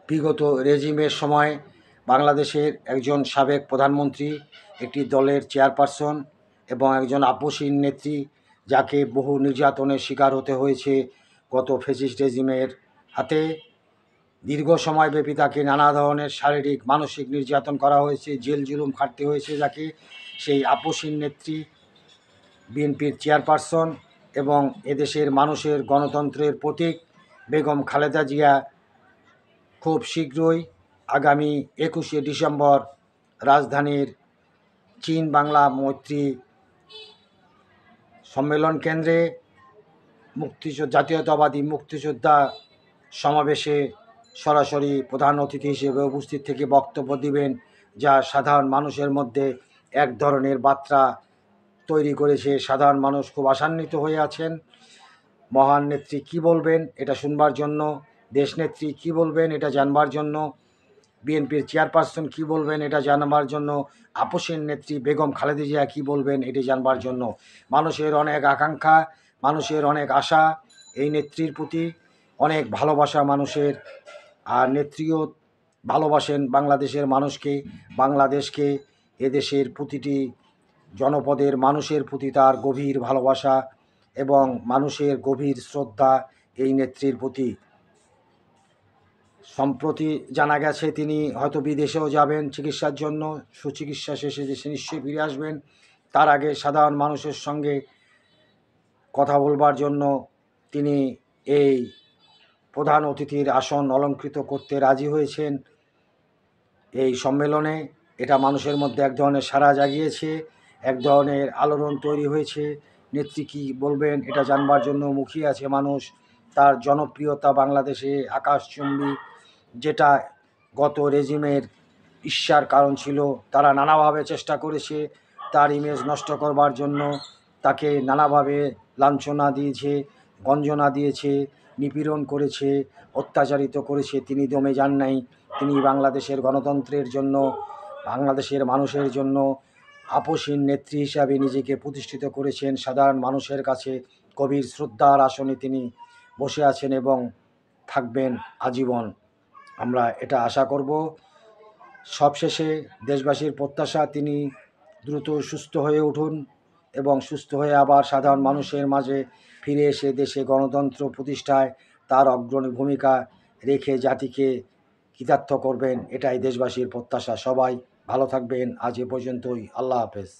বিগত রেজিমের সময় বাংলাদেশের একজন সাবেক প্রধানমন্ত্রী, একটি দলের চেয়ারপারসন এবং একজন আপসহীন নেত্রী, যাকে বহু নির্যাতনের শিকার হতে হয়েছে গত ফ্যাসিস্ট রেজিমের হাতে। দীর্ঘ সময়ব্যাপী তাকে নানা ধরনের শারীরিক মানসিক নির্যাতন করা হয়েছে, জেল জুলুম খাটতে হয়েছে যাকে। সেই আপসহীন নেত্রী, বিএনপির চেয়ারপারসন এবং এদেশের মানুষের গণতন্ত্রের প্রতীক বেগম খালেদা জিয়া খুব শীঘ্রই আগামী 21শে ডিসেম্বর রাজধানীর চীন বাংলা মৈত্রী সম্মেলন কেন্দ্রে জাতীয়তাবাদী মুক্তিযোদ্ধা সমাবেশে সরাসরি প্রধান অতিথি হিসেবে উপস্থিত থেকে বক্তব্য দিবেন, যা সাধারণ মানুষের মধ্যে এক ধরনের বার্তা তৈরি করেছে। সাধারণ মানুষ খুব আশান্বিত হয়ে আছেন। মহান নেত্রী কী বলবেন এটা শুনবার জন্য, দেশনেত্রী কী বলবেন এটা জানবার জন্য, বিএনপির চেয়ারপারসন কী বলবেন এটা জানবার জন্য, আপসহীন নেত্রী বেগম খালেদা জিয়া কী বলবেন এটি জানবার জন্য। মানুষের অনেক আকাঙ্ক্ষা, মানুষের অনেক আশা এই নেত্রীর প্রতি, অনেক ভালোবাসা মানুষের। আর নেত্রীও ভালোবাসেন বাংলাদেশের মানুষকে, বাংলাদেশকে, এদেশের প্রতিটি জনপদের মানুষের প্রতি তার গভীর ভালোবাসা এবং মানুষের গভীর শ্রদ্ধা এই নেত্রীর প্রতি। সম্প্রতি জানা গেছে তিনি হয়তো বিদেশেও যাবেন চিকিৎসার জন্য, সুচিকিৎসা শেষে দেশে নিশ্চয়ই ফিরে আসবেন। তার আগে সাধারণ মানুষের সঙ্গে কথা বলবার জন্য তিনি এই প্রধান অতিথির আসন অলঙ্কৃত করতে রাজি হয়েছেন এই সম্মেলনে। এটা মানুষের মধ্যে এক ধরনের সাড়া জাগিয়েছে, এক ধরনের আলোড়ন তৈরি হয়েছে। নেত্রী কী বলবেন এটা জানবার জন্য মুখিয়ে আছে মানুষ। তার জনপ্রিয়তা বাংলাদেশে আকাশচুম্বী, যেটা গত রেজিমের ঈর্ষার কারণ ছিল। তারা নানাভাবে চেষ্টা করেছে তার ইমেজ নষ্ট করবার জন্য, তাকে নানাভাবে লাঞ্ছনা দিয়েছে, গঞ্জনা দিয়েছে, নিপীড়ন করেছে, অত্যাচারিত করেছে। তিনি দমে যান নাই। তিনি বাংলাদেশের গণতন্ত্রের জন্য, বাংলাদেশের মানুষের জন্য আপসহীন নেত্রী হিসাবে নিজেকে প্রতিষ্ঠিত করেছেন। সাধারণ মানুষের কাছে গভীর শ্রদ্ধার আসনে তিনি বসে আছেন এবং থাকবেন আজীবন। আমরা এটা আশা করব। সবশেষে দেশবাসীর প্রত্যাশা তিনি দ্রুত সুস্থ হয়ে উঠুন এবং সুস্থ হয়ে আবার সাধারণ মানুষের মাঝে ফিরে এসে দেশে গণতন্ত্র প্রতিষ্ঠায় তার অগ্রণী ভূমিকা রেখে জাতিকে কৃতার্থ করবেন, এটাই দেশবাসীর প্রত্যাশা। সবাই ভালো থাকবেন। আজ এ পর্যন্তই। আল্লাহ হাফেজ।